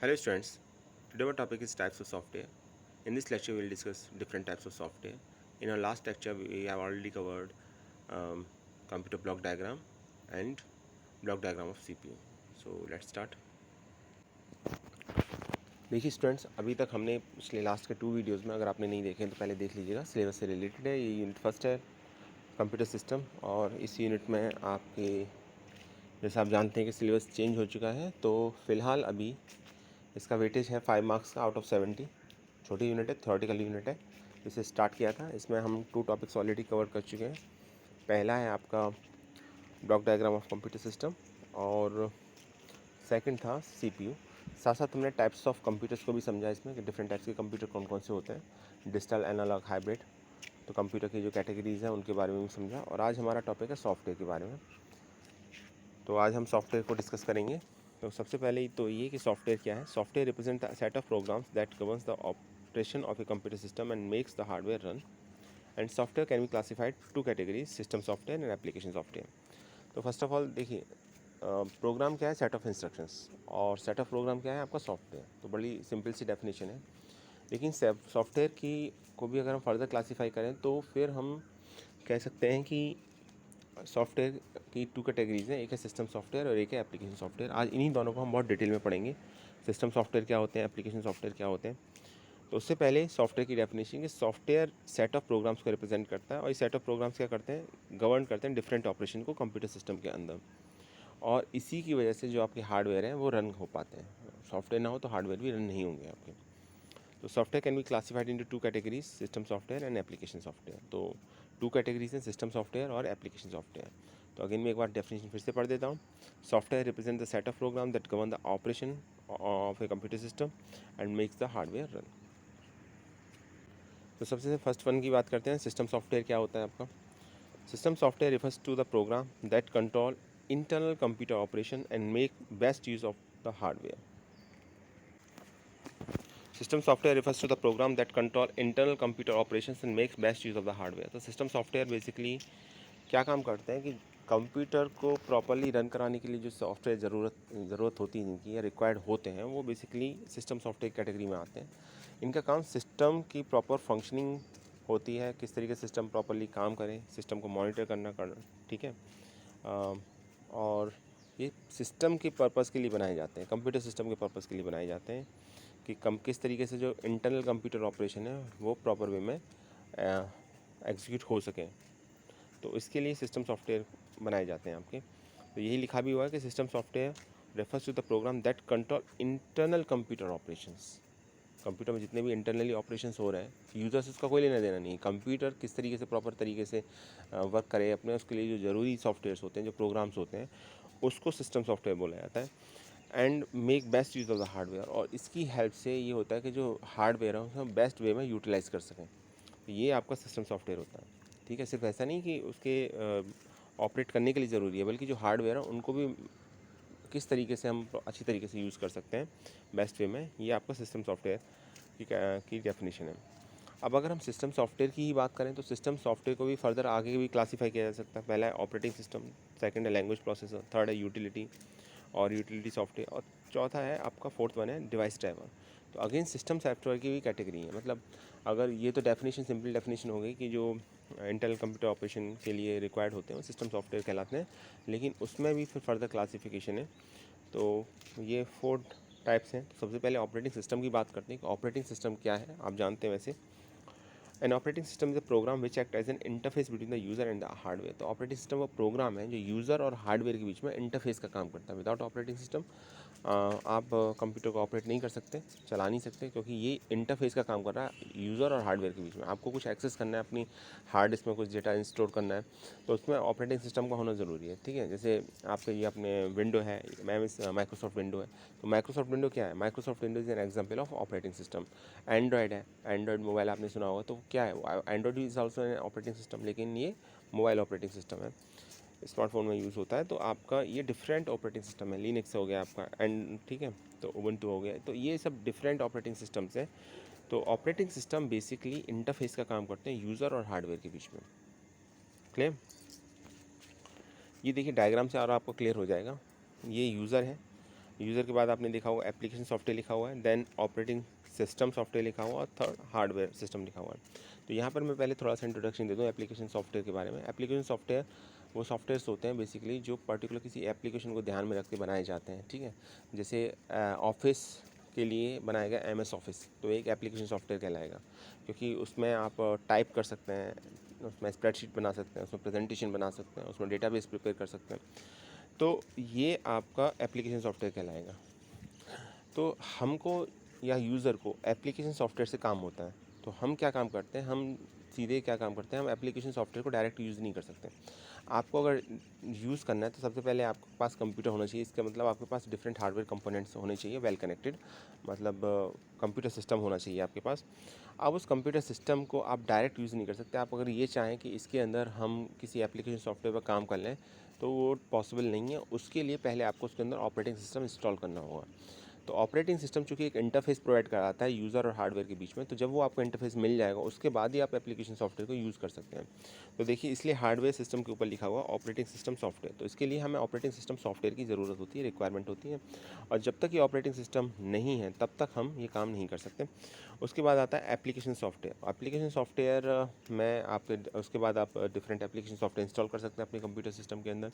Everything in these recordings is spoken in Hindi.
Hello students, today our topic is types of software. In this lecture we will discuss different types of software. In our last lecture we have already covered um, computer block diagram and block diagram of CPU. So let's start. देखिए स्टूडेंट्स, अभी तक हमने पिछले लास्ट के 2 वीडियोज़ में, अगर आपने नहीं देखे तो पहले देख लीजिएगा, सिलेबस से रिलेटेड है। ये यूनिट फर्स्ट है कंप्यूटर सिस्टम, और इस यूनिट में आपके जैसे आप जानते हैं कि सिलेबस चेंज हो चुका है, तो फ़िलहाल अभी इसका वेटेज है 5 मार्क्स का आउट ऑफ 70। छोटी यूनिट है, थ्योरेटिकल यूनिट है। इसे स्टार्ट किया था, इसमें हम 2 टॉपिक्स ऑलरेडी कवर कर चुके हैं। पहला है आपका block diagram of computer system और सेकंड था सीपीयू। साथ साथ हमने टाइप्स ऑफ कंप्यूटर्स को भी समझा इसमें कि डिफरेंट टाइप्स के कंप्यूटर कौन कौन से होते हैं, डिजिटल, एनालॉग, हाइब्रिड। तो कंप्यूटर की जो कैटेगरीज हैं उनके बारे में भी समझा। और आज हमारा टॉपिक है सॉफ्टवेयर के बारे में। तो आज हम सॉफ्टवेयर को डिस्कस करेंगे। तो सबसे पहले तो ये कि सॉफ्टवेयर क्या है। Software represent a set of programs that governs the operation of a computer system and makes the hardware run. And software can be classified 2 categories, system software and application software. तो फर्स्ट ऑफ ऑल देखिए, प्रोग्राम क्या है, सेट ऑफ इंस्ट्रक्शंस, और सेट ऑफ प्रोग्राम क्या है आपका सॉफ्टवेयर। तो बड़ी सिंपल सी डेफिनेशन है। लेकिन सॉफ्टवेयर की को भी अगर हम फर्दर क्लासीफाई करें तो फिर हम कह सकते हैं कि सॉफ्टवेयर की 2 कैटेगरीज हैं, एक है सिस्टम सॉफ्टवेयर और एक है एप्लीकेशन सॉफ्टवेयर। आज इन्हीं दोनों को हम बहुत डिटेल में पढ़ेंगे, सिस्टम सॉफ्टवेयर क्या होते हैं, एप्लीकेशन सॉफ्टवेयर क्या होते हैं। तो उससे पहले सॉफ्टवेयर की डेफिनेशन कि सॉफ्टवेयर सेट ऑफ प्रोग्राम्स को रिप्रेजेंट करता है, और ये सेट ऑफ प्रोग्राम्स क्या करते हैं, गवर्न करते हैं डिफरेंट ऑपरेशन को कंप्यूटर सिस्टम के अंदर, और इसी की वजह से जो आपके हार्डवेयर हैं वो रन हो पाते हैं। सॉफ्टवेयर ना हो तो हार्डवेयर भी रन नहीं होंगे आपके। तो software can be classified into 2 categories, system software and application software. तो 2 कैटेगरीज हैं, सिस्टम सॉफ्टवेयर और एप्लीकेशन सॉफ्टवेयर। तो अगेन मैं एक बार डेफिनेशन फिर से पढ़ देता हूँ। Software represent the set of program that govern the operation of a computer system and makes the hardware run. तो सबसे फर्स्ट वन की बात करते हैं, सिस्टम सॉफ्टवेयर क्या होता है आपका। System software refers to the program that control internal computer operation and make best use of the hardware. System software refers to the program that control internal computer operations and makes best use of the hardware. तो system software basically क्या काम करते हैं कि कंप्यूटर को प्रॉपरली रन कराने के लिए जो सॉफ्टवेयर ज़रूरत होती है इनकी, या रिक्वायर्ड होते हैं, वो बेसिकली सिस्टम सॉफ्टवेयर कैटेगरी में आते हैं। इनका काम सिस्टम की प्रॉपर फंक्शनिंग होती है, किस तरीके से सिस्टम प्रॉपरली काम करें, सिस्टम को मॉनिटर करना, ठीक है। और ये सिस्टम के पर्पज़ के लिए बनाए जाते हैं, कंप्यूटर सिस्टम के पर्पज़ के लिए बनाए जाते हैं कि किस तरीके से जो इंटरनल कंप्यूटर ऑपरेशन है वो प्रॉपर वे में एग्जीक्यूट हो सकें। तो इसके लिए सिस्टम सॉफ्टवेयर बनाए जाते हैं आपके। तो यही लिखा भी हुआ है कि system software refers to the program that control internal computer operations. Computer में जितने भी इंटरनली ऑपरेशंस हो रहे हैं, यूज़र से उसका कोई लेना देना नहीं। कंप्यूटर किस तरीके से प्रॉपर तरीके से वर्क करे अपने, उसके लिए जो ज़रूरी सॉफ्टवेयर्स होते हैं, जो प्रोग्राम्स होते हैं, उसको सिस्टम सॉफ्टवेयर बोला जाता है। And make best use of the hardware, और इसकी हेल्प से ये होता है कि जो हार्डवेयर है उसे हम बेस्ट वे में यूटिलाइज़ कर सकें। तो ये आपका सिस्टम सॉफ्टवेयर होता है, ठीक है। सिर्फ ऐसा नहीं कि उसके ऑपरेट करने के लिए ज़रूरी है, बल्कि जो हार्डवेयर है उनको भी किस तरीके से हम अच्छी तरीके से यूज़ कर सकते हैं बेस्ट वे में, ये आपका सिस्टम सॉफ्टवेयर की डेफिनेशन है। अब अगर हम सिस्टम सॉफ्टवेयर की ही बात करें तो सिस्टम सॉफ्टवेयर को भी फर्दर आगे भी क्लासीफाई किया जा सकता है। पहला है ऑपरेटिंग सिस्टम, सेकंड है लैंग्वेज प्रोसेसर, थर्ड है यूटिलिटी और यूटिलिटी सॉफ्टवेयर, और चौथा है आपका फोर्थ वन है डिवाइस ड्राइवर। तो अगेन सिस्टम सॉफ्टवेयर की भी कैटेगरी है। मतलब अगर ये तो डेफिनेशन, सिंपल डेफिनेशन हो गई कि जो इंटरनल कंप्यूटर ऑपरेशन के लिए रिक्वायर्ड होते हैं वो सिस्टम सॉफ्टवेयर कहलाते हैं, लेकिन उसमें भी फिर फर्दर क्लासिफिकेशन है। तो ये 4 टाइप्स हैं। तो सबसे पहले ऑपरेटिंग सिस्टम की बात करते हैं कि ऑपरेटिंग सिस्टम क्या है, आप जानते हैं वैसे। An operating system is a program which act as an interface between the user and the hardware. तो ऑपरेटिंग सिस्टम वो प्रोग्राम है जो यूज़र और हार्डवेयर के बीच में इंटरफेस का काम करता है। विदाउट ऑपरेटिंग सिस्टम आप कंप्यूटर को ऑपरेट नहीं कर सकते, चला नहीं सकते, क्योंकि ये इंटरफेस का काम कर रहा है यूज़र और हार्डवेयर के बीच में। आपको कुछ एक्सेस करना है, अपनी हार्ड डिस्क में कुछ डेटा इंस्टोर करना है, तो उसमें ऑपरेटिंग सिस्टम का होना ज़रूरी है, ठीक है। जैसे आपके ये अपने विंडो है, माइक्रोसॉफ्ट विंडो है। तो माइक्रोसॉफ्ट विंडो क्या है, Microsoft window is an example of operating system. Android है, एंड्रॉयड मोबाइल आपने सुना होगा, तो क्या है, Android is also an operating system, लेकिन ये मोबाइल ऑपरेटिंग सिस्टम है, स्मार्टफोन में यूज़ होता है। तो आपका ये डिफरेंट ऑपरेटिंग सिस्टम है। लिनक्स हो गया आपका, एंड ठीक है, तो उबंटू हो गया। तो ये सब डिफरेंट ऑपरेटिंग सिस्टम्स हैं। तो ऑपरेटिंग सिस्टम बेसिकली इंटरफेस का काम करते हैं यूज़र और हार्डवेयर के बीच में। क्लियर? ये देखिए डायग्राम से और आपको क्लियर हो जाएगा। ये यूज़र है यूज़र के बाद आपने देखा होगा एप्लीकेशन सॉफ्टवेयर लिखा हुआ है, देन ऑपरेटिंग सिस्टम सॉफ्टवेयर लिखा हुआ और थर्ड हार्डवेयर सिस्टम लिखा हुआ है। तो यहाँ पर मैं पहले थोड़ा सा इंट्रोडक्शन दे दूँ एप्लीकेशन सॉफ्टवेयर के बारे में। एप्लीकेशन सॉफ्टवेयर वो सॉफ्टवेयर्स होते हैं बेसिकली जो पर्टिकुलर किसी एप्लीकेशन को ध्यान में रख के बनाए जाते हैं, ठीक है। जैसे ऑफिस के लिए बनाया गया MS ऑफिस, तो एक एप्लीकेशन सॉफ्टवेयर कहलाएगा, क्योंकि उसमें आप टाइप कर सकते हैं, उसमें स्प्रेडशीट बना सकते हैं, उसमें प्रेजेंटेशन बना सकते हैं, उसमें डेटाबेस प्रिपेयर कर सकते हैं। तो ये आपका एप्लीकेशन सॉफ्टवेयर कहलाएगा। तो हमको या यूज़र को एप्लीकेशन सॉफ्टवेयर से काम होता है। तो हम क्या काम करते हैं, हम सीधे क्या काम करते हैं, हम एप्लीकेशन सॉफ्टवेयर को डायरेक्ट यूज़ नहीं कर सकते। आपको अगर यूज़ करना है तो सबसे पहले आपके पास कंप्यूटर होना चाहिए। इसका मतलब आपके पास डिफरेंट हार्डवेयर कंपोनेंट्स होने चाहिए, वेल कनेक्टेड, मतलब कंप्यूटर सिस्टम होना चाहिए आपके पास। अब उस कंप्यूटर सिस्टम को आप डायरेक्ट यूज़ नहीं कर सकते। आप अगर ये चाहें कि इसके अंदर हम किसी एप्लीकेशन सॉफ्टवेयर पर काम कर लें तो वो पॉसिबल नहीं है। उसके लिए पहले आपको उसके अंदर ऑपरेटिंग सिस्टम इंस्टॉल करना होगा। तो ऑपरेटिंग सिस्टम चूँकि एक इंटरफेस प्रोवाइड कराता है यूज़र और हार्डवेयर के बीच में, तो जब वो आपको इंटरफेस मिल जाएगा उसके बाद ही आप एप्लीकेशन सॉफ्टवेयर को यूज़ कर सकते हैं। तो देखिए, इसलिए हार्डवेयर सिस्टम के ऊपर लिखा हुआ ऑपरेटिंग सिस्टम सॉफ्टवेयर। तो इसके लिए हमें ऑपरेटिंग सिस्टम सॉफ्टवेयर की ज़रूरत होती है, रिक्वायरमेंट होती है, और जब तक ये ऑपरेटिंग सिस्टम नहीं है तब तक हम ये काम नहीं कर सकते। उसके बाद आता है एप्लीकेशन सॉफ्टवेयर। एप्लीकेशन सॉफ्टवेयर में आपके उसके बाद आप डिफरेंट एप्लीकेशन सॉफ्टवेयर इंस्टॉल कर सकते हैं अपने कंप्यूटर सिस्टम के अंदर,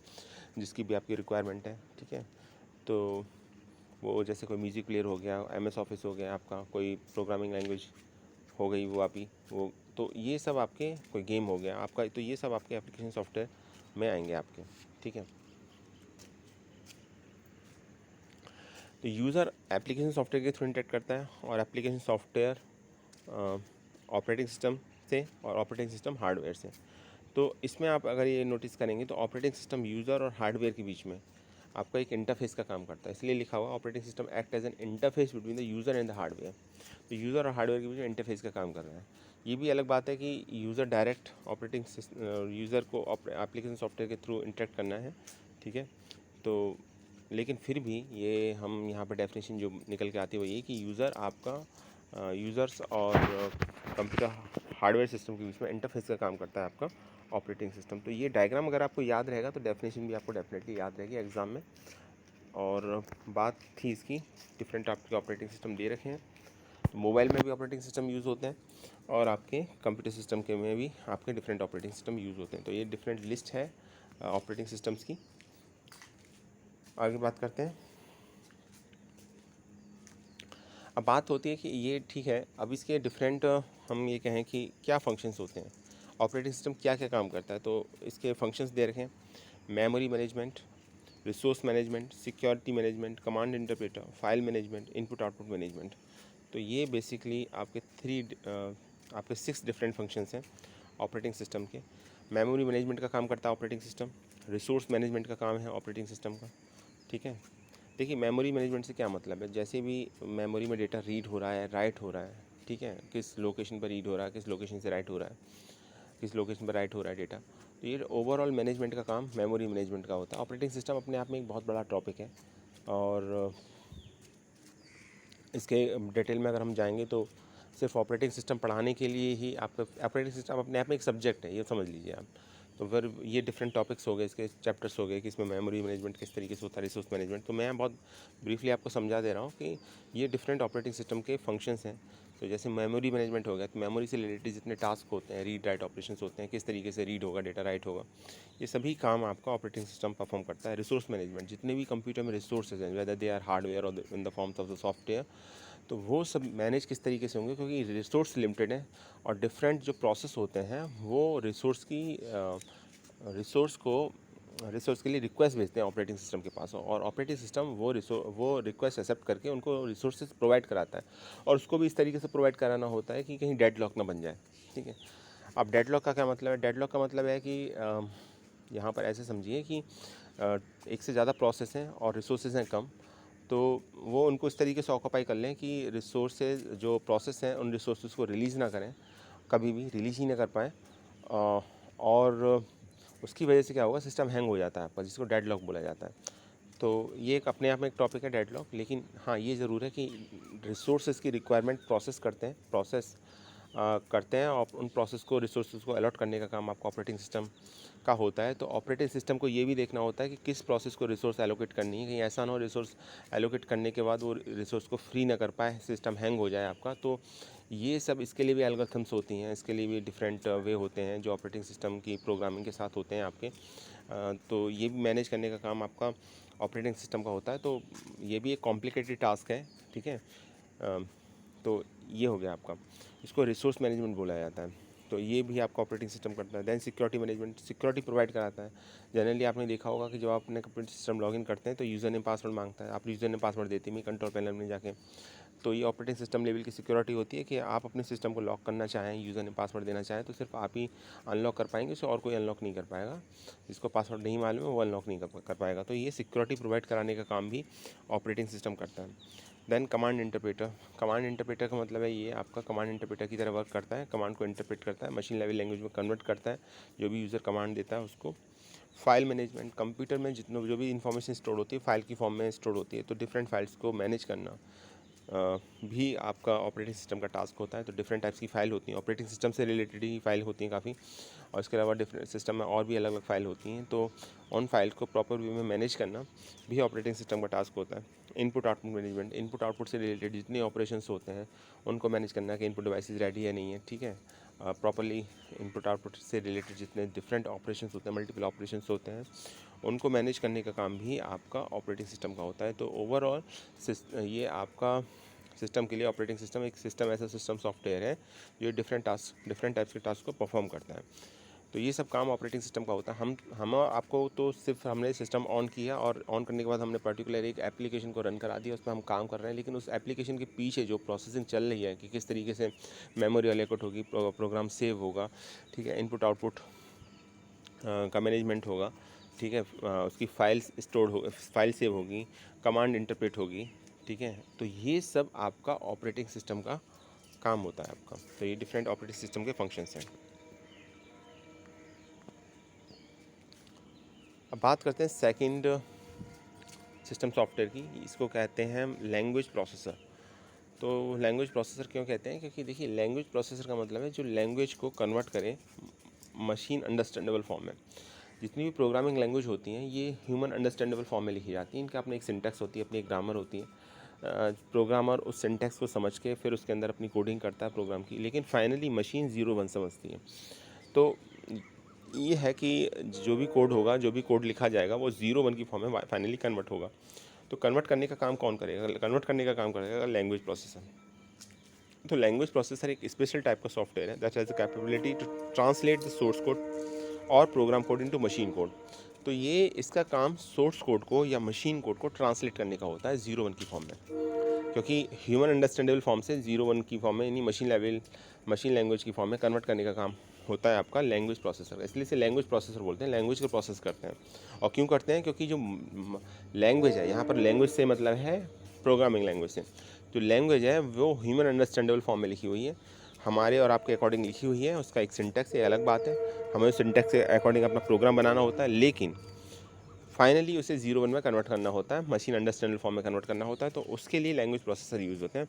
जिसकी भी आपकी रिक्वायरमेंट है, ठीक है। तो वो जैसे कोई म्यूज़िक प्लेयर हो गया, MS ऑफिस हो गया आपका, कोई प्रोग्रामिंग लैंग्वेज हो गई वो आपकी, वो तो ये सब आपके, कोई गेम हो गया आपका, तो ये सब आपके एप्लीकेशन सॉफ्टवेयर में आएंगे आपके, ठीक है। तो यूज़र एप्लीकेशन सॉफ्टवेयर के थ्रू इंटरेक्ट करता है, और एप्लीकेशन सॉफ्टवेयर ऑपरेटिंग सिस्टम से, और ऑपरेटिंग सिस्टम हार्डवेयर से। तो इसमें आप अगर ये नोटिस करेंगे तो ऑपरेटिंग सिस्टम यूज़र और हार्डवेयर के बीच में आपका एक इंटरफेस का काम करता है, इसलिए लिखा हुआ operating system act as an interface between the user and the hardware. तो यूज़र और हार्डवेयर के बीच में इंटरफेस का काम कर रहा है। ये भी अलग बात है कि यूज़र डायरेक्ट ऑपरेटिंग यूज़र को एप्लीकेशन सॉफ्टवेयर के थ्रू इंटरेक्ट करना है, ठीक है। तो लेकिन फिर भी ये हम यहाँ पर डेफिनेशन जो निकल के आती है वो ये कि यूज़र आपका यूज़र्स और कंप्यूटर हार्डवेयर सिस्टम के बीच में इंटरफेस का काम करता है आपका ऑपरेटिंग सिस्टम। तो ये डायग्राम अगर आपको याद रहेगा तो डेफिनेशन भी आपको डेफिनेटली याद रहेगी एग्ज़ाम में। और बात थी इसकी, डिफरेंट आपके ऑपरेटिंग सिस्टम दे रखे हैं, तो मोबाइल में भी ऑपरेटिंग सिस्टम यूज़ होते हैं, और आपके कंप्यूटर सिस्टम के में भी आपके डिफरेंट ऑपरेटिंग सिस्टम यूज़ होते हैं। तो ये डिफरेंट लिस्ट है ऑपरेटिंग सिस्टम्स की। आगे बात करते हैं। अब बात होती है कि ये ठीक है, अब इसके डिफरेंट हम ये कहें कि क्या फंक्शंस होते हैं, ऑपरेटिंग सिस्टम क्या क्या काम करता है। तो इसके फंक्शंस दे रखे हैं, memory management, resource management, security management, command interpreter, file management, input output management. तो ये बेसिकली आपके 6 डिफरेंट फंक्शंस हैं ऑपरेटिंग सिस्टम के। मेमोरी मैनेजमेंट का काम करता है ऑपरेटिंग सिस्टम, रिसोर्स मैनेजमेंट का काम है ऑपरेटिंग सिस्टम का, ठीक है। देखिए, मेमोरी मैनेजमेंट से क्या मतलब है, जैसे भी मेमोरी में डेटा रीड हो रहा है, राइट हो रहा है, ठीक है, किस लोकेशन पर रीड हो रहा है, किस लोकेशन से राइट हो रहा है, किस लोकेशन पर राइट हो रहा है डेटा। तो ये ओवरऑल मैनेजमेंट का काम मेमोरी मैनेजमेंट का होता है। ऑपरेटिंग सिस्टम अपने आप में एक बहुत बड़ा टॉपिक है, और इसके डिटेल में अगर हम जाएंगे तो सिर्फ ऑपरेटिंग सिस्टम पढ़ाने के लिए ही आपका ऑपरेटिंग सिस्टम अपने आप में एक सब्जेक्ट है, ये समझ लीजिए आप। तो फिर ये डिफरेंट टॉपिक्स हो गए, इसके चैप्टर्स हो गए कि इसमें मेमोरी मैनेजमेंट किस तरीके से होता है, रिसोर्स मैनेजमेंट। तो मैं बहुत ब्रीफली आपको समझा दे रहा हूँ कि ये डिफरेंट ऑपरेटिंग सिस्टम के फंक्शंस हैं। तो जैसे मेमोरी मैनेजमेंट हो गया, तो मेमोरी से रिलेटेड जितने टास्क होते हैं, रीड राइट ऑपरेशंस होते हैं, किस तरीके से रीड होगा डेटा, राइट होगा, ये सभी काम आपका ऑपरेटिंग सिस्टम परफॉर्म करता है। रिसोर्स मैनेजमेंट, जितने भी कंप्यूटर में रिसोर्सेज हैं, वेदर दे आर हार्डवेयर और in the forms of the software, तो वो सब मैनेज किस तरीके से होंगे, क्योंकि रिसोर्स लिमिटेड है, और डिफरेंट जो प्रोसेस होते हैं वो रिसोर्स के लिए रिक्वेस्ट भेजते हैं ऑपरेटिंग सिस्टम के पास, और ऑपरेटिंग सिस्टम वो रिक्वेस्ट एक्सेप्ट करके उनको रिसोर्सेज प्रोवाइड कराता है, और उसको भी इस तरीके से प्रोवाइड कराना होता है कि कहीं डेडलॉक ना बन जाए, ठीक है। अब डेडलॉक का क्या मतलब है, डेडलॉक का मतलब है कि यहाँ पर ऐसे समझिए कि एक से ज़्यादा प्रोसेस हैं और रिसोर्सेज हैं कम, तो वो उनको इस तरीके से ऑक्यूपाई कर लें कि रिसोर्सेज जो प्रोसेस हैं उन रिसोर्सेज को रिलीज़ ना करें, कभी भी रिलीज़ ही ना कर पाएँ, और उसकी वजह से क्या होगा, सिस्टम हैंग हो जाता है आपका, जिसको डेडलॉक बोला जाता है। तो ये एक अपने आप में एक टॉपिक है डेडलॉक। लेकिन हाँ, ये ज़रूर है कि रिसोर्सेज की रिक्वायरमेंट प्रोसेस करते हैं, और उन प्रोसेस को, रिसोर्सेज को अलॉट करने का काम आपका ऑपरेटिंग सिस्टम का होता है, तो ऑपरेटिंग सिस्टम को ये भी देखना होता है कि किस प्रोसेस को रिसोर्स एलोकेट करनी है, कहीं ऐसा ना हो रिसोर्स एलोकेट करने के बाद वो रिसोर्स को फ्री ना कर पाए, सिस्टम हैंग हो जाए आपका। तो ये सब इसके लिए भी एल्गोरिथम्स होती हैं, इसके लिए भी डिफरेंट वे होते हैं जो ऑपरेटिंग सिस्टम की प्रोग्रामिंग के साथ होते हैं आपके। तो ये भी मैनेज करने का काम आपका ऑपरेटिंग सिस्टम का होता है। तो ये भी एक कॉम्प्लिकेटेड टास्क है, ठीक है। तो ये हो गया आपका, इसको रिसोर्स मैनेजमेंट बोला जाता है। तो ये भी आपका ऑपरेटिंग सिस्टम करता है। Then security management, security provide कराता है। जनरली आपने देखा होगा कि जब आप अपने कंप्यूटर सिस्टम लॉगिन करते हैं तो यूज़र नेम पासवर्ड मांगता है, आप यूज़र नेम पासवर्ड देते हैं कंट्रोल पैनल में जाके। तो ये ऑपरेटिंग सिस्टम लेवल की सिक्योरिटी होती है कि आप अपने सिस्टम को लॉक करना चाहें, यूज़र नेम पासवर्ड देना चाहें तो सिर्फ आप ही अनलॉक कर पाएंगे, उसे और कोई अनलॉक नहीं कर पाएगा। जिसको पासवर्ड नहीं मालूम है वो अनलॉक नहीं कर पाएगा। तो ये सिक्योरिटी प्रोवाइड कराने का काम भी ऑपरेटिंग सिस्टम करता है। Then command interpreter, command interpreter का मतलब है ये आपका कमांड इंटरप्रेटर की तरह वर्क करता है, कमांड को इंटरप्रेट करता है, मशीन लेवल लैंग्वेज में कन्वर्ट करता है जो भी यूज़र कमांड देता है उसको। फाइल मैनेजमेंट, कंप्यूटर में जितना जो भी इंफॉर्मेशन स्टोर होती है फाइल की फॉर्म में स्टोर होती है, तो डिफरेंट फाइल्स को मैनेज करना भी आपका ऑपरेटिंग सिस्टम का टास्क होता है। तो डिफरेंट टाइप्स की फ़ाइल होती हैं, ऑपरेटिंग सिस्टम से रिलेटेड ही फाइल होती हैं काफ़ी, और इसके अलावा डिफरेंट सिस्टम में और भी अलग अलग फ़ाइल होती हैं। तो उन फाइल को प्रॉपर वे में मैनेज करना भी ऑपरेटिंग सिस्टम का टास्क होता है। Input output management, input output से रिलेटेड जितने ऑपरेशंस होते हैं उनको मैनेज करना कि इनपुट डिवाइसेस रेडी है नहीं है, ठीक है। प्रॉपरली इनपुट आउटपुट से रिलेटेड जितने डिफरेंट ऑपरेशंस होते हैं, मल्टीपल ऑपरेशंस होते हैं, उनको मैनेज करने का काम भी आपका ऑपरेटिंग सिस्टम का होता है। तो ओवरऑल ये आपका सिस्टम के लिए ऑपरेटिंग सिस्टम एक सिस्टम ऐसा सिस्टम सॉफ्टवेयर है जो डिफरेंट टाइप्स के टास्क को परफॉर्म करता है। तो ये सब काम ऑपरेटिंग सिस्टम का होता है। हम आपको तो सिर्फ हमने सिस्टम ऑन किया और ऑन करने के बाद हमने पर्टिकुलर एक एप्लीकेशन को रन करा दिया, उस पर हम काम कर रहे हैं, लेकिन उस एप्लीकेशन के पीछे जो प्रोसेसिंग चल रही है कि किस तरीके से मेमोरी एलोकेट होगी, प्रोग्राम सेव होगा, ठीक है, इनपुट आउटपुट का मैनेजमेंट होगा, ठीक है, उसकी फाइल्स स्टोर हो, फाइल सेव होगी, कमांड इंटरप्रेट होगी, ठीक है। तो ये सब आपका ऑपरेटिंग सिस्टम का काम होता है आपका। तो ये डिफरेंट ऑपरेटिंग सिस्टम के फंक्शंस हैं। अब बात करते हैं सेकंड सिस्टम सॉफ्टवेयर की, इसको कहते हैं लैंग्वेज प्रोसेसर। तो लैंग्वेज प्रोसेसर क्यों कहते हैं, क्योंकि देखिए लैंग्वेज प्रोसेसर का मतलब है जो लैंग्वेज को कन्वर्ट करे मशीन अंडरस्टैंडेबल फॉर्म में। जितनी भी प्रोग्रामिंग लैंग्वेज होती हैं ये ह्यूमन अंडरस्टैंडेबल फॉर्म में लिखी जाती हैं, इनका अपनी एक सिंटैक्स होती है, अपनी एक ग्रामर होती है। प्रोग्रामर उस सिंटैक्स को समझ के फिर उसके अंदर अपनी कोडिंग करता है प्रोग्राम की, लेकिन फाइनली मशीन 0-1 समझती है। तो ये है कि जो भी कोड होगा, जो भी कोड लिखा जाएगा वो 0-1 की फॉर्म में फाइनली कन्वर्ट होगा। तो कन्वर्ट करने का काम कौन करेगा, कन्वर्ट करने का काम करेगा लैंग्वेज प्रोसेसर। तो लैंग्वेज प्रोसेसर एक स्पेशल टाइप का सॉफ्टवेयर है that has the capability to translate the source code और program code into machine code. तो ये इसका काम सोर्स कोड को या मशीन कोड को ट्रांसलेट करने का होता है 0-1 की फॉर्म में, क्योंकि ह्यूमन अंडरस्टैंडेबल फॉर्म से 0-1 की फॉर्म में यानी मशीन लैंग्वेज की फॉर्म में कन्वर्ट करने का काम होता है आपका लैंग्वेज प्रोसेसर। इसलिए इसे लैंग्वेज प्रोसेसर बोलते हैं, लैंग्वेज को प्रोसेस करते हैं। और क्यों करते हैं, क्योंकि जो लैंग्वेज है, यहाँ पर लैंग्वेज से मतलब है प्रोग्रामिंग लैंग्वेज से, जो लैंग्वेज है वो ह्यूमन अंडरस्टैंडेबल फॉर्म में लिखी हुई है, हमारे और आपके अकॉर्डिंग लिखी हुई है। उसका एक सिंटैक्स है, अलग बात है, हमें उस सिंटैक्स के अकॉर्डिंग अपना प्रोग्राम बनाना होता है, लेकिन फाइनली उसे 0-1 में कन्वर्ट करना होता है, मशीन अंडरस्टैंडेबल फॉर्म में कन्वर्ट करना होता है। तो उसके लिए लैंग्वेज प्रोसेसर यूज़ होते हैं।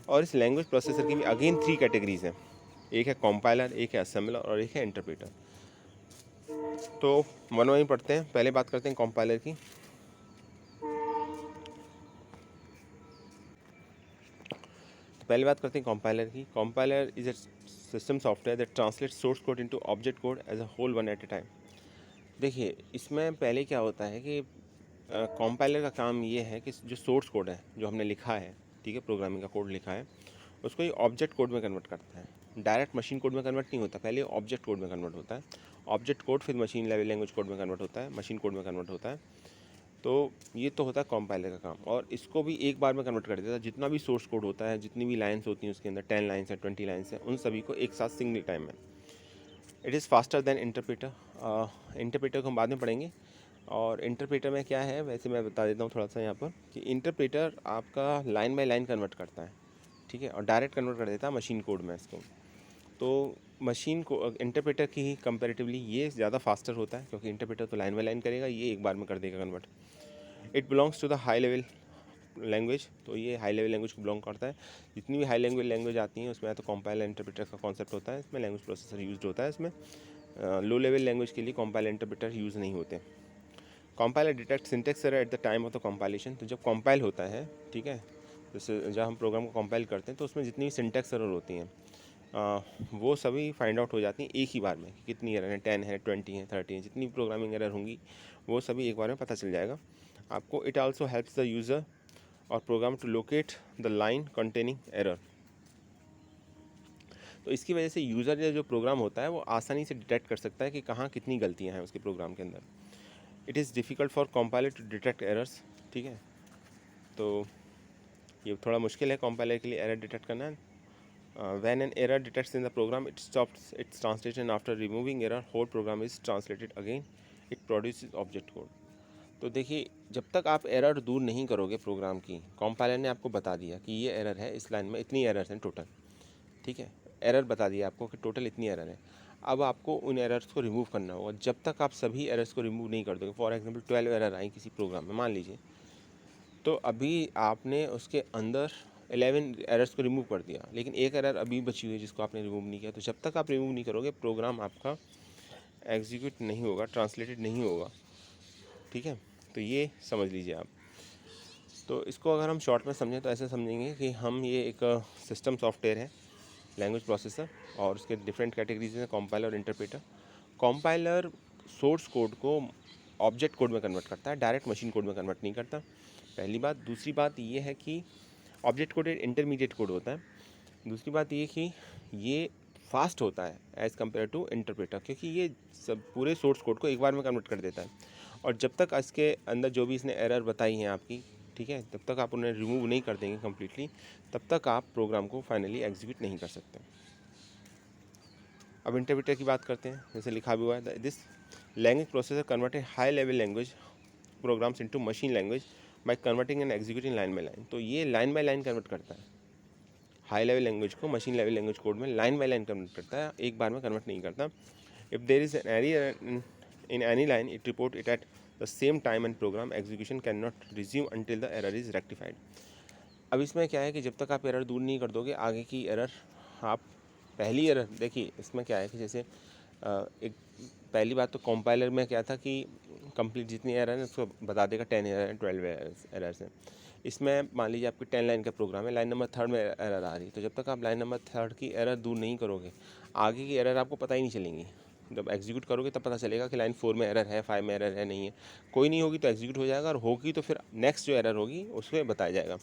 और इस लैंग्वेज प्रोसेसर की भी अगेन 3 कैटेगरीज हैं, एक है कॉम्पाइलर, एक है असेंबलर और एक है इंटरप्रेटर। तो वन बाय वन पढ़ते हैं। पहले बात करते हैं कॉम्पाइलर की। तो पहले बात करते हैं कॉम्पाइलर की। Compiler is a system software that translate source code into object code as a whole one at a time. देखिए इसमें पहले क्या होता है कि कॉम्पाइलर का काम ये है कि जो सोर्स कोड है जो हमने लिखा है, ठीक है, प्रोग्रामिंग का कोड लिखा है, उसको ये ऑब्जेक्ट कोड में कन्वर्ट करता है। डायरेक्ट मशीन कोड में कन्वर्ट नहीं होता, पहले ऑब्जेक्ट कोड में कन्वर्ट होता है। ऑब्जेक्ट कोड फिर मशीन लेवल लैंग्वेज कोड में कन्वर्ट होता है, मशीन कोड में कन्वर्ट होता है। तो ये तो होता है कॉम्पाइलर का काम, और इसको भी एक बार में कन्वर्ट कर देता है। जितना भी सोर्स कोड होता है, जितनी भी लाइन्स होती हैं उसके अंदर, 10 लाइन्स है, 20 लाइन्स है, उन सभी को एक साथ सिंगल टाइम में। It is faster than interpreter. Interpreter को हम बाद में पढ़ेंगे। और इंटरप्रेटर में क्या है, वैसे मैं बता देता हूँ थोड़ा सा यहाँ पर, कि इंटरप्रेटर आपका लाइन बाय लाइन कन्वर्ट करता है, ठीक है, और डायरेक्ट कन्वर्ट कर देता है मशीन कोड में इसको। तो मशीन को इंटरप्रेटर की ही कंपैरेटिवली ये ज़्यादा फास्टर होता है, क्योंकि इंटरप्रेटर तो लाइन बाय लाइन करेगा, ये एक बार में कर देगा convert. It belongs to the high level language. तो ये हाई लेवल लैंग्वेज को बिलोंग करता है। जितनी भी हाई लैंग्वेज आती हैं उसमें तो कॉम्पाइलर इंटरप्रेटर का कॉन्सेप्ट होता है, इसमें लैंग्वेज प्रोसेसर यूज्ड होता है इसमें। लो लेवल लैंग्वेज के लिए कंपाइलर इंटरप्रेटर यूज़ नहीं होते। Compiler detect syntax error at the time of the compilation. तो जब कंपाइल होता है, ठीक है, जैसे जब हम प्रोग्राम को कंपाइल करते हैं तो उसमें जितनी भी सिंटेक्स एरर होती हैं वो सभी फाइंड आउट हो जाती हैं एक ही बार में। कितनी एरर है, 10 है, 20 है, 30 है, जितनी भी प्रोग्रामिंग एरर होंगी वो सभी एक बार में पता चल जाएगा आपको। It also helps the user और program to locate the line containing error. तो इसकी वजह से यूज़र या जो प्रोग्राम होता है वो आसानी से डिटेक्ट कर सकता है कि कहाँ कितनी गलतियाँ हैं उसके प्रोग्राम के अंदर। It is difficult for compiler to detect errors, ठीक है, तो ये थोड़ा मुश्किल है कंपाइलर के लिए एरर डिटेक्ट करना। When an error detects in the program, it stops its translation. After removing error, whole program is translated again. It produces object code. तो देखिए, जब तक आप एरर दूर नहीं करोगे प्रोग्राम की, कंपाइलर ने आपको बता दिया कि ये एरर है, इस लाइन में इतनी एरर्स हैं टोटल, ठीक है, एरर बता दिया आपको कि टोटल इतनी एरर है। अब आपको उन एरर्स को रिमूव करना होगा। जब तक आप सभी एरर्स को रिमूव नहीं कर दोगे, फॉर एग्जांपल 12 एरर आई किसी प्रोग्राम में मान लीजिए, तो अभी आपने उसके अंदर 11 एरर्स को रिमूव कर दिया, लेकिन एक एरर अभी बची हुई है जिसको आपने रिमूव नहीं किया। तो जब तक आप रिमूव नहीं करोगे प्रोग्राम आपका एग्जीक्यूट नहीं होगा, ट्रांसलेटेड नहीं होगा, ठीक है, तो ये समझ लीजिए आप। तो इसको अगर हम शॉर्ट में समझें तो ऐसे समझेंगे कि हम ये एक सिस्टम सॉफ्टवेयर है, लैंग्वेज प्रोसेसर, और उसके डिफरेंट कैटेगरीज हैं, कंपाइलर और इंटरप्रेटर। कंपाइलर सोर्स कोड को ऑब्जेक्ट कोड में कन्वर्ट करता है, डायरेक्ट मशीन कोड में कन्वर्ट नहीं करता, पहली बात। दूसरी बात ये है कि ऑब्जेक्ट कोड इंटरमीडिएट कोड होता है। दूसरी बात ये कि ये फास्ट होता है एज़ कम्पेयर टू इंटरप्रेटर, क्योंकि ये सब पूरे सोर्स कोड को एक बार में कन्वर्ट कर देता है। और जब तक इसके अंदर जो भी इसने एरर बताई हैं आपकी, ठीक है, तब तक आप उन्हें रिमूव नहीं कर देंगे कम्प्लीटली, तब तक आप प्रोग्राम को फाइनली एग्जीक्यूट नहीं कर सकते। अब इंटरप्रेटर की बात करते हैं। जैसे लिखा भी हुआ है, this language processor converted high level language programs into machine language by converting and executing line by line. तो ये लाइन बाय लाइन कन्वर्ट करता है, हाई लेवल लैंग्वेज को मशीन लेवल लैंग्वेज कोड में लाइन बाय लाइन कन्वर्ट करता है, एक बार में कन्वर्ट नहीं करता। If there is an error in any line, it report it at the same time and program execution can not resume until the error is rectified. अब इसमें क्या है कि जब तक आप एरर दूर नहीं कर दोगे, आगे की एरर आप, पहली एरर देखिए इसमें क्या है कि जैसे एक पहली बात तो कंपाइलर में क्या था कि कंप्लीट जितनी एरर है उसको बता देगा 10 एरर है, 12 एरर्स हैं। इसमें मान लीजिए आपकी 10 लाइन का प्रोग्राम है, लाइन नंबर 3 में एरर आ रही है, तो जब तक आप लाइन नंबर 3 की एरर दूर नहीं करोगे, आगे की एरर आपको पता ही नहीं चलेंगी। जब एग्जीक्यूट करोगे तब पता चलेगा कि लाइन 4 में एरर है, 5 में एरर है, नहीं है। कोई नहीं होगी तो एग्जीक्यूट हो जाएगा, और होगी तो फिर नेक्स्ट जो एरर होगी उसमें बताया जाएगा।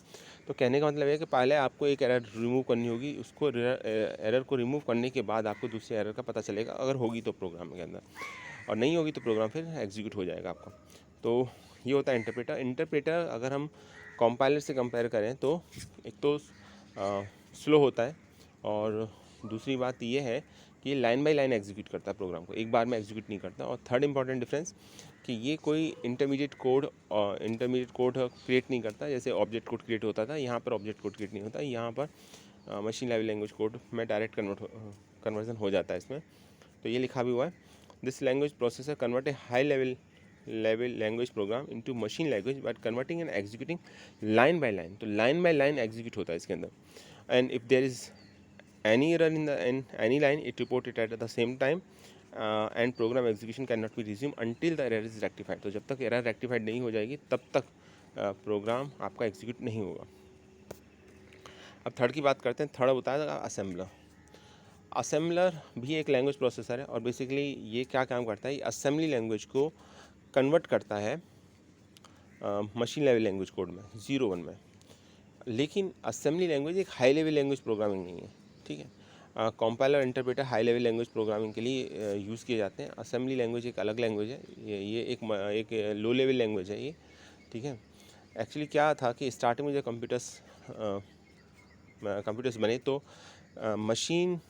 तो कहने का मतलब है कि पहले आपको एक एरर रिमूव करनी होगी, उसको एरर को रिमूव करने के बाद आपको दूसरे एरर का पता चलेगा, अगर होगी तो प्रोग्राम के अंदर, और नहीं होगी तो प्रोग्राम फिर एग्जीक्यूट हो जाएगा आपका। तो ये होता है इंटरप्रेटर। इंटरप्रेटर अगर हम कंपाइलर से कंपेयर करें तो एक तो स्लो होता है, और दूसरी बात ये है कि ये लाइन बाय लाइन एग्जीक्यूट करता है प्रोग्राम को, एक बार में एग्जीक्यूट नहीं करता। और थर्ड इंपॉर्टेंट डिफरेंस कि ये कोई इंटरमीडिएट कोड क्रिएट नहीं करता, जैसे ऑब्जेक्ट कोड क्रिएट होता था, यहाँ पर ऑब्जेक्ट कोड क्रिएट नहीं होता, यहाँ पर मशीन लेवल लैंग्वेज कोड में डायरेक्ट कन्वर्जन हो जाता है इसमें। तो ये लिखा भी हुआ है, this language processor convert a high level language program into machine language but converting and executing line by line. तो लाइन बाय लाइन एग्जीक्यूट होता है इसके अंदर। And if there is any error in any line, it report it at the same time and program execution cannot be resumed until the error is rectified। तो जब तक एरर रेक्टिफाइड नहीं हो जाएगी तब तक प्रोग्राम आपका एग्जीक्यूट नहीं होगा। अब थर्ड की बात करते हैं। थर्ड होता है असेंबलर। असेंबलर भी एक लैंग्वेज प्रोसेसर है, और बेसिकली ये क्या काम करता है, असेंबली लैंग्वेज को कन्वर्ट करता है मशीन लेवल लैंग्वेज कोड में 0-1 में। लेकिन असेंबली लैंग्वेज एक हाई लेवल लैंग्वेज प्रोग्रामिंग नहीं है, ठीक है। Compiler interpreter high level language programming के लिए यूज़ किए जाते हैं। असेंबली लैंग्वेज एक अलग लैंग्वेज है, ये एक लो लेवल लैंग्वेज है ये, ठीक है। एक्चुअली क्या था कि स्टार्टिंग में जब कंप्यूटर्स बने तो मशीन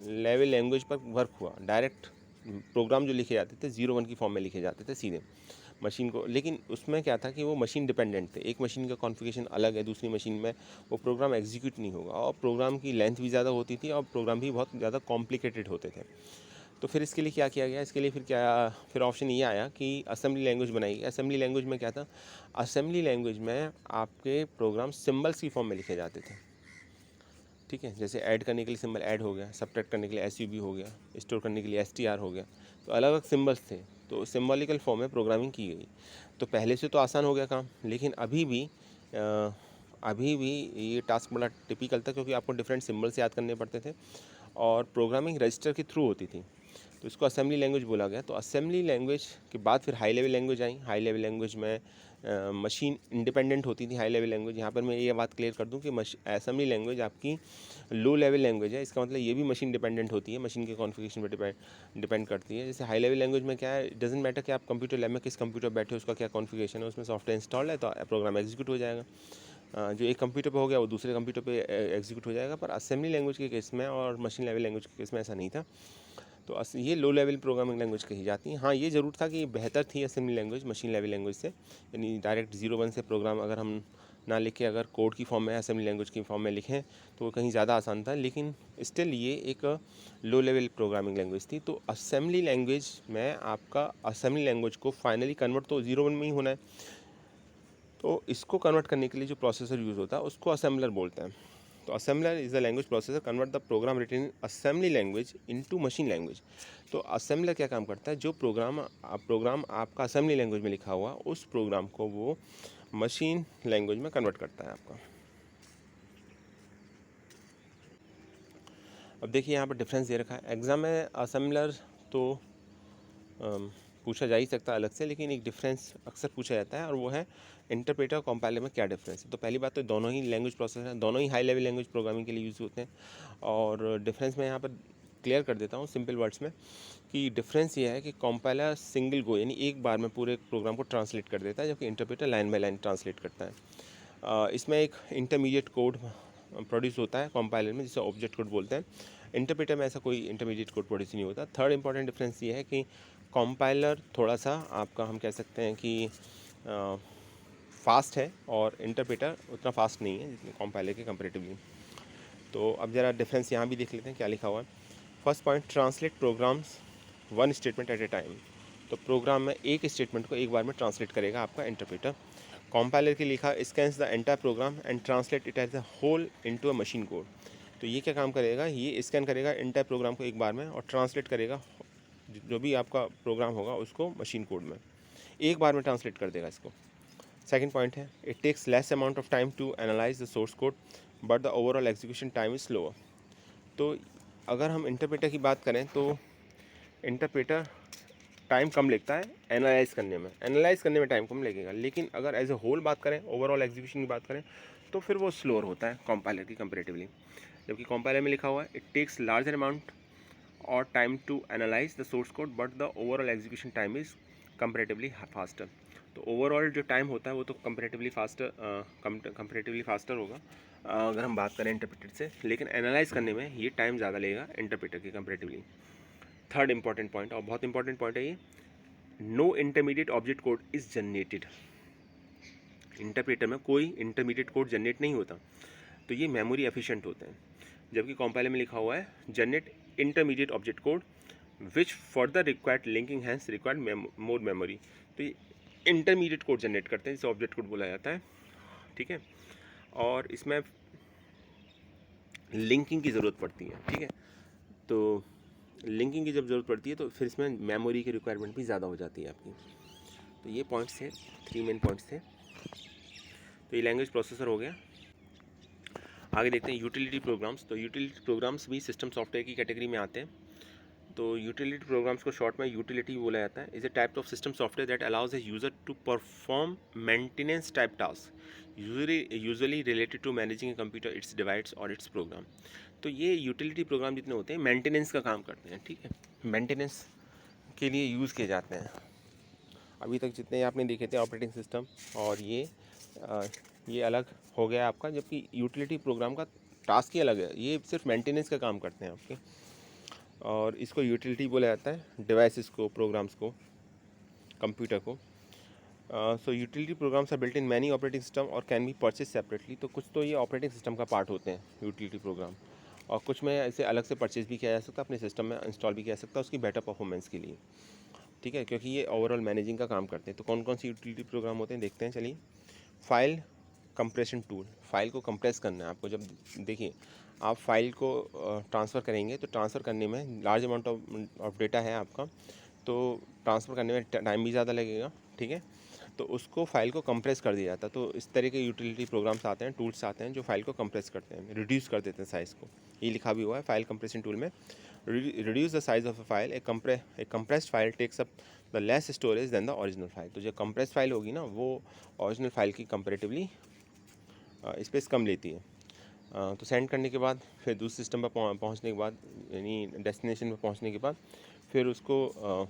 लेवल लैंग्वेज पर वर्क हुआ। डायरेक्ट प्रोग्राम जो लिखे जाते थे 0-1 की फॉर्म में लिखे जाते थे सीधे मशीन को, लेकिन उसमें क्या था कि वो मशीन डिपेंडेंट थे। एक मशीन का कॉन्फ़िगरेशन अलग है, दूसरी मशीन में वो प्रोग्राम एग्जीक्यूट नहीं होगा, और प्रोग्राम की लेंथ भी ज़्यादा होती थी, और प्रोग्राम भी बहुत ज़्यादा कॉम्प्लिकेटेड होते थे। तो फिर इसके लिए क्या किया गया, इसके लिए फिर ऑप्शन ये आया कि असेंबली लैंग्वेज बनाई। असेंबली लैंग्वेज में क्या था, असेंबली लैंग्वेज में आपके प्रोग्राम सिम्बल्स की फॉर्म में लिखे जाते थे, ठीक है। जैसे ऐड करने के लिए सिंबल ऐड हो गया, सब्ट्रैक्ट करने के लिए SUB हो गया, स्टोर करने के लिए STR हो गया। तो अलग अलग सिम्बल्स थे, तो सिम्बॉलिकल फॉर्म में प्रोग्रामिंग की गई। तो पहले से तो आसान हो गया काम, लेकिन अभी भी ये टास्क बड़ा टिपिकल था, क्योंकि आपको डिफरेंट सिम्बल्स याद करने पड़ते थे और प्रोग्रामिंग रजिस्टर के थ्रू होती थी। तो इसको असेंबली लैंग्वेज बोला गया। तो असेंबली लैंग्वेज के बाद फिर high level language I. High level language में मशीन इंडिपेंडेंट होती थी। हाई लेवल लैंग्वेज, यहाँ पर मैं ये बात क्लियर कर दूँ कि असेंबली लैंग्वेज आपकी लो लेवल लैंग्वेज है। इसका मतलब ये भी मशीन डिपेंडेंट होती है, मशीन के कॉन्फ़िगरेशन पर डिपेंड करती है। जैसे हाई लेवल लैंग्वेज में क्या है, डजेंट मैटर कि आप कंप्यूटर लैब में किस कंप्यूटर बैठे हो, उसका क्या कॉन्फ़िगरेशन है, उसमें सॉफ्टवेयर इंस्टॉल है तो प्रोग्राम एग्जीक्यूट हो जाएगा। जो एक कंप्यूटर पे हो गया वो दूसरे कंप्यूटर पे एग्जीक्यूट हो जाएगा। पर असेंबली लैंग्वेज के केस में और मशीन लेवल लैंग्वेज के केस में ऐसा नहीं था। तो ये लो लेवल प्रोग्रामिंग लैंग्वेज कही जाती है। हाँ, ये ज़रूर था कि बेहतर थी assembly language machine level language से, यानी डायरेक्ट 0-1 से प्रोग्राम अगर हम ना लिखे, अगर कोड की फॉर्म में असेंबली लैंग्वेज की फॉर्म में लिखें तो वो कहीं ज़्यादा आसान था। लेकिन स्टिल ये एक लो लेवल प्रोग्रामिंग लैंग्वेज थी। तो असेंबली लैंग्वेज में आपका असेंबली लैंग्वेज को फाइनली कन्वर्ट तो 0-1 में ही होना है। तो इसको कन्वर्ट करने के लिए जो प्रोसेसर यूज़ होता है उसको असेंबलर बोलते हैं। तो assembler is the language processor convert the program written in assembly language into machine language. तो असेंबलर क्या काम करता है, जो प्रोग्राम आपका असेंबली लैंग्वेज में लिखा हुआ उस प्रोग्राम को वो मशीन लैंग्वेज में कन्वर्ट करता है आपका। अब देखिए यहाँ पर डिफरेंस दे रखा है एग्ज़ाम में। असेंबलर तो पूछा जा ही सकता है अलग से, लेकिन एक डिफरेंस अक्सर पूछा जाता है और वो है इंटरप्रेटर और कंपाइलर में क्या डिफरेंस है। तो पहली बात तो दोनों ही लैंग्वेज प्रोसेसर हैं, दोनों ही हाई लेवल लैंग्वेज प्रोग्रामिंग के लिए यूज़ होते हैं। और डिफरेंस मैं यहाँ पर क्लियर कर देता हूँ सिंपल वर्ड्स में, कि डिफरेंस ये है कि कंपाइलर सिंगल गो यानी एक बार में पूरे प्रोग्राम को ट्रांसलेट कर देता है, जबकि interpreter line by line translate करता है। इसमें एक इंटरमीडिएट कोड प्रोड्यूस होता है कंपाइलर में, जिसे ऑब्जेक्ट कोड बोलते हैं। इंटरप्रेटर में ऐसा कोई इंटरमीडिएट कोड प्रोड्यूस नहीं होता। थर्ड इंपॉर्टेंट डिफरेंस ये है कि कंपाइलर थोड़ा सा आपका हम कह सकते हैं कि फास्ट है और इंटरप्रेटर उतना फास्ट नहीं है जितने कंपाइलर के कंपेरेटिवली। तो अब ज़रा डिफरेंस यहाँ भी देख लेते हैं क्या लिखा हुआ है। First point, translate programs one statement at a time. तो प्रोग्राम में एक स्टेटमेंट को एक बार में ट्रांसलेट करेगा आपका इंटरप्रेटर। कंपाइलर के लिखा scans the entire program and translate it as a whole into a machine code. तो ये क्या काम करेगा, ये स्कैन करेगा एंटायर प्रोग्राम को एक बार में और ट्रांसलेट करेगा जो भी आपका प्रोग्राम होगा उसको मशीन कोड में, एक बार में ट्रांसलेट कर देगा इसको। सेकंड पॉइंट है, it takes less amount of time to analyse the source code but the overall execution time is slower. तो अगर हम इंटरप्रेटर की बात करें तो इंटरप्रेटर टाइम कम लगता है एनालाइज करने में टाइम कम लगेगा। लेकिन अगर एज ए होल बात करें, ओवरऑल एग्जीक्यूशन की बात करें, तो फिर वो स्लोअर होता है कंपाइलर की कंपेरेटिवली। जबकि कंपाइलर में लिखा हुआ है इट टेक्स लार्जर अमाउंट और time to analyse the source code but the overall execution time is comparatively faster. तो ओवरऑल जो टाइम होता है वो तो कंपेरेटिवली फास्टर होगा अगर हम बात करें इंटरप्रेटर से, लेकिन एनालाइज करने में ये टाइम ज़्यादा लगेगा इंटरप्रेटर के कंपेरेटिवली। थर्ड इंपॉर्टेंट पॉइंट, और बहुत इंपॉर्टेंट पॉइंट है ये, no intermediate object code is generated. Interpreter में कोई इंटरमीडिएट कोड जनरेट नहीं होता, तो ये मेमोरी एफिशिएंट होते हैं। जबकि कंपाइलर में लिखा हुआ है generate intermediate object code which further required linking hence required more memory. तो ये इंटरमीडिएट कोड जनरेट करते हैं, जिसे ऑब्जेक्ट कोड बोला जाता है, ठीक है। और इसमें लिंकिंग की ज़रूरत पड़ती है, ठीक है। तो लिंकिंग की जब ज़रूरत पड़ती है तो फिर इसमें मेमोरी की रिक्वायरमेंट भी ज़्यादा हो जाती है आपकी। तो ये पॉइंट्स थे, 3 मेन पॉइंट्स थे। तो ये लैंग्वेज प्रोसेसर हो गया। आगे देखते हैं यूटिलिटी प्रोग्राम्स। तो यूटिलिटी प्रोग्राम्स भी सिस्टम सॉफ्टवेयर की कैटेगरी में आते हैं। तो यूटिलिटी प्रोग्राम्स को शॉर्ट में यूटिलिटी बोला जाता है। Is a type of system software that allows a user to perform maintenance type task usually related to managing a computer, its device और इट्स प्रोग्राम। तो ये यूटिलिटी प्रोग्राम जितने होते हैं मेंटेनेंस का काम करते हैं, ठीक है, मेंटेनेंस के लिए यूज़ किए जाते हैं। अभी तक जितने आपने देखे थे ऑपरेटिंग सिस्टम और ये अलग हो गया आपका, जबकि यूटिलिटी प्रोग्राम का टास्क ही अलग है, ये सिर्फ मेंटेनेंस का काम करते हैं आपके। और इसको यूटिलिटी बोला जाता है डिवाइसेस को, प्रोग्राम्स को, कंप्यूटर को। So utility programs are built in many operating system और कैन बी परचेज सेपरेटली। तो कुछ तो ये ऑपरेटिंग सिस्टम का पार्ट होते हैं यूटिलिटी प्रोग्राम, और कुछ में ऐसे अलग से परचेज भी किया जा सकता है, अपने सिस्टम में इंस्टॉल भी किया जा सकता है उसकी बेटर परफॉर्मेंस के लिए, ठीक है, क्योंकि ये ओवरऑल मैनेजिंग का काम करते हैं। तो कौन कौन सी यूटिलिटी प्रोग्राम होते हैं देखते हैं, चलिए। फाइल कंप्रेशन टूल, फाइल को कंप्रेस करना है आपको। जब देखिए आप फाइल को ट्रांसफ़र करेंगे तो ट्रांसफ़र करने में लार्ज अमाउंट ऑफ डेटा है आपका, तो ट्रांसफ़र करने में टाइम भी ज़्यादा लगेगा, ठीक है। तो उसको फाइल को कंप्रेस कर दिया जाता है। तो इस तरह के यूटिलिटी प्रोग्राम्स आते हैं, टूल्स आते हैं जो फाइल को कंप्रेस करते हैं, रिड्यूस कर देते हैं साइज़ को। ये लिखा भी हुआ है फाइल कंप्रेशन टूल में, reduce the size of a file, a compressed file takes up the less storage than the original file. तो जो कंप्रेस्ड फाइल होगी ना वो ओरिजिनल फाइल की कंपेरेटिवली स्पेस कम लेती है। तो सेंड करने के बाद फिर दूसरे सिस्टम पर पहुंचने के बाद, यानी डेस्टिनेशन पर पहुंचने के बाद फिर उसको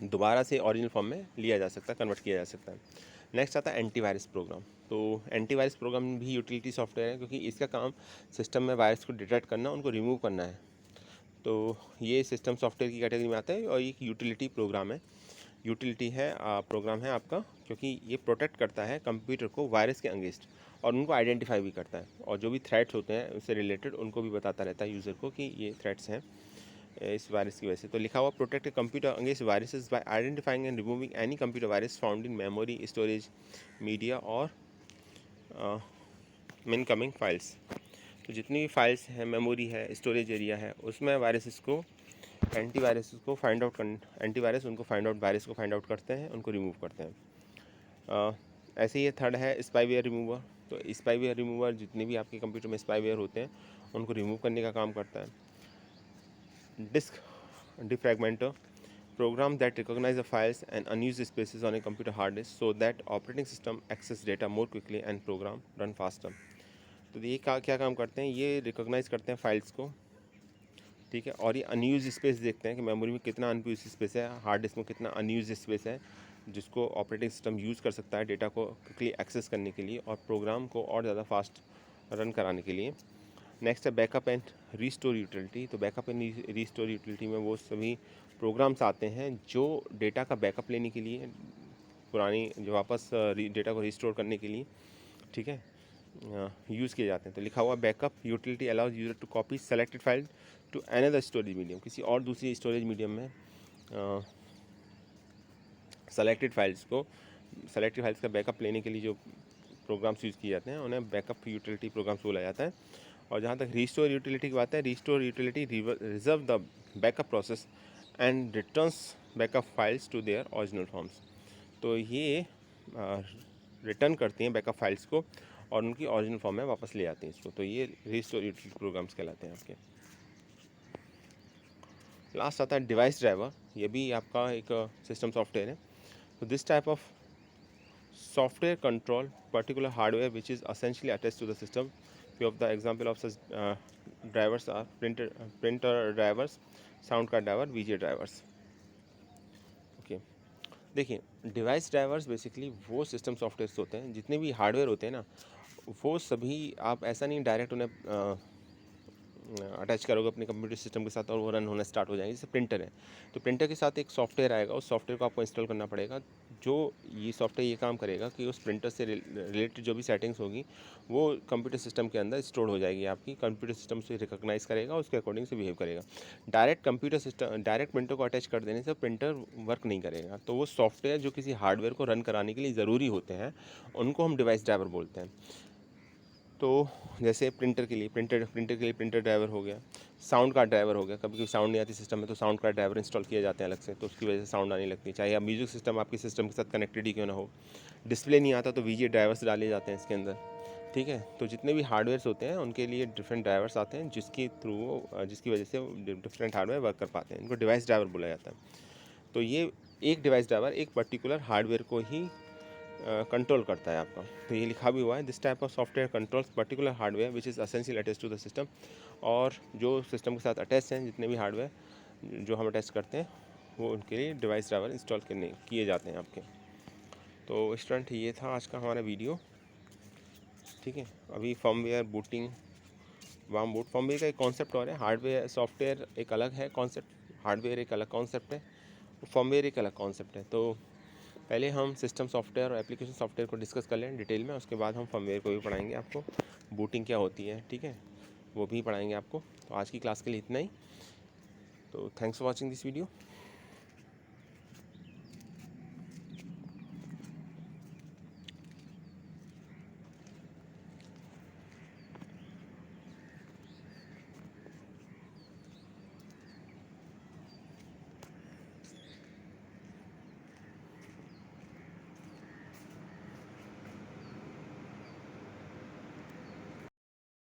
दोबारा से ओरिजिनल फॉर्म में लिया जा सकता है, कन्वर्ट किया जा सकता है। नेक्स्ट आता है एंटीवायरस प्रोग्राम। तो एंटीवायरस प्रोग्राम भी यूटिलिटी सॉफ्टवेयर है, क्योंकि इसका काम सिस्टम में वायरस को डिटेक्ट करना, उनको रिमूव करना है। तो ये सिस्टम सॉफ्टवेयर की कैटेगरी में आता है और एक यूटिलिटी प्रोग्राम है, यूटिलिटी है प्रोग्राम है आपका, क्योंकि ये प्रोटेक्ट करता है कंप्यूटर को वायरस के अगेंस्ट, और उनको आइडेंटिफाई भी करता है, और जो भी थ्रेट्स होते हैं उससे रिलेटेड उनको भी बताता रहता है यूज़र को कि ये थ्रेट्स हैं इस वायरस की वजह से। तो लिखा हुआ protect computer against viruses bye identifying and removing any computer virus found in memory, storage, media और इनकमिंग फाइल्स। तो जितनी भी फाइल्स हैं, मेमोरी है, स्टोरेज एरिया है, उसमें वायरसेस को एंटीवायरस को फाइंड आउट एंटीवायरस उनको फाइंड आउट, वायरस को फाइंड आउट करते हैं, उनको रिमूव करते हैं। ऐसे ही थर्ड है स्पाईवेयर रिमूवर। तो स्पाईवेयर रिमूवर जितने भी आपके कंप्यूटर में स्पाईवेयर होते हैं उनको रिमूव करने का काम करता है। Disk defragmenter program that recognize the files and unused spaces on a computer hard disk so that operating system access data more quickly and program run faster। तो ये क्या काम करते हैं, ये रिकॉग्नाइज करते हैं फाइल्स को, ठीक है, और ये अनयूज स्पेस देखते हैं कि मेमोरी में कितना अनयूज स्पेस है, हार्ड डिस्क में कितना अनयूज स्पेस है, जिसको ऑपरेटिंग सिस्टम यूज़ कर सकता है डेटा को क्विकली एक्सेस करने के लिए और प्रोग्राम को और ज़्यादा फास्ट रन कराने के लिए। नेक्स्ट है बैकअप एंड रीस्टोर यूटिलिटी। तो बैकअप एंड रीस्टोर यूटिलिटी में वो सभी प्रोग्राम्स आते हैं जो डेटा का बैकअप लेने के लिए, पुरानी जो वापस डेटा को रिस्टोर करने के लिए, ठीक है, यूज़ किए जाते हैं। तो लिखा हुआ backup utility allows user to copy selected file to another storage medium, किसी और दूसरी स्टोरेज मीडियम में सेलेक्टेड फाइल्स का बैकअप लेने के लिए जो प्रोग्राम्स यूज़ किए जाते हैं उन्हें बैकअप यूटिलिटी प्रोग्राम्स बोला जाता है। और जहाँ तक रीस्टोर यूटिलिटी की बात है, restore utility reserve the backup process and returns backup files to their original forms. तो ये रिटर्न करती हैं बैकअप फाइल्स को और उनकी ओरिजिनल फॉर्म में वापस ले आते हैं इसको। तो ये रीस्टोर यूटिलिटी प्रोग्राम्स कहलाते हैं आपके। लास्ट आता है डिवाइस ड्राइवर। ये भी आपका एक सिस्टम सॉफ्टवेयर है। तो this type of software control particular hardware which is essentially attached to the system. Few of the example of such drivers are printer drivers, sound card driver, VGA drivers. Okay, देखिए डिवाइस ड्राइवर्स बेसिकली वो सिस्टम सॉफ्टवेयर्स होते हैं, जितने भी हार्डवेयर होते हैं ना, वो सभी आप ऐसा नहीं डायरेक्ट उन्हें अटैच करोगे अपने कंप्यूटर सिस्टम के साथ और वो रन होना स्टार्ट हो जाएंगे। जैसे प्रिंटर है, तो प्रिंटर के साथ एक सॉफ्टवेयर आएगा, उस सॉफ्टवेयर को आपको इंस्टॉल करना पड़ेगा। जो ये सॉफ्टवेयर ये काम करेगा कि उस प्रिंटर से रिलेटेड जो भी सेटिंग्स होगी वो कंप्यूटर सिस्टम के अंदर स्टोर हो जाएगी, आपकी कंप्यूटर सिस्टम से रिकॉग्नाइज करेगा, उसके अकॉर्डिंग से बिहेव करेगा। डायरेक्ट प्रिंटर को अटैच कर देने से प्रिंटर वर्क नहीं करेगा। तो वो सॉफ्टवेयर जो किसी हार्डवेयर को रन कराने के लिए ज़रूरी होते हैं उनको हम डिवाइस ड्राइवर बोलते हैं। तो जैसे प्रिंटर के लिए प्रिंटर ड्राइवर हो गया, साउंड कार्ड ड्राइवर हो गया। कभी कभी साउंड नहीं आती सिस्टम में तो साउंड कार्ड ड्राइवर इंस्टॉल किए जाते हैं अलग से, तो उसकी वजह से साउंड आने लगती है, चाहे आप म्यूजिक सिस्टम आपके सिस्टम के साथ कनेक्टेड ही क्यों ना हो। डिस्प्ले नहीं आता तो वीजीए ड्राइवर्स डाले जाते हैं इसके अंदर, ठीक है। तो जितने भी हार्डवेयर्स होते हैं उनके लिए डिफरेंट ड्राइवर्स आते हैं जिसकी वजह से डिफरेंट हार्डवेयर वर्क कर पाते हैं, इनको डिवाइस ड्राइवर बोला जाता है। तो ये एक डिवाइस ड्राइवर एक पर्टिकुलर हार्डवेयर को ही कंट्रोल करता है आपका। तो ये लिखा भी हुआ है, this type of software controls particular hardware which is essential attach to the system. और जो सिस्टम के साथ अटैच हैं जितने भी हार्डवेयर जो हम अटैच करते हैं वो उनके लिए डिवाइस ड्राइवर इंस्टॉल किए जाते हैं आपके। तो स्टूडेंट ये था आज का हमारा वीडियो, ठीक है। अभी firmware booting, warm boot, firmware का एक कॉन्सेप्ट और है, हार्डवेयर सॉफ्टवेयर एक अलग है कॉन्सेप्ट, हार्डवेयर एक अलग कॉन्सेप्ट है, फर्मवेयर एक अलग कॉन्सेप्ट है। तो पहले हम सिस्टम सॉफ्टवेयर और एप्लीकेशन सॉफ्टवेयर को डिस्कस कर लें डिटेल में, उसके बाद हम फर्मवेयर को भी पढ़ाएंगे आपको, बूटिंग क्या होती है, ठीक है, वो भी पढ़ाएंगे आपको। तो आज की क्लास के लिए इतना ही। तो thanks for watching this video.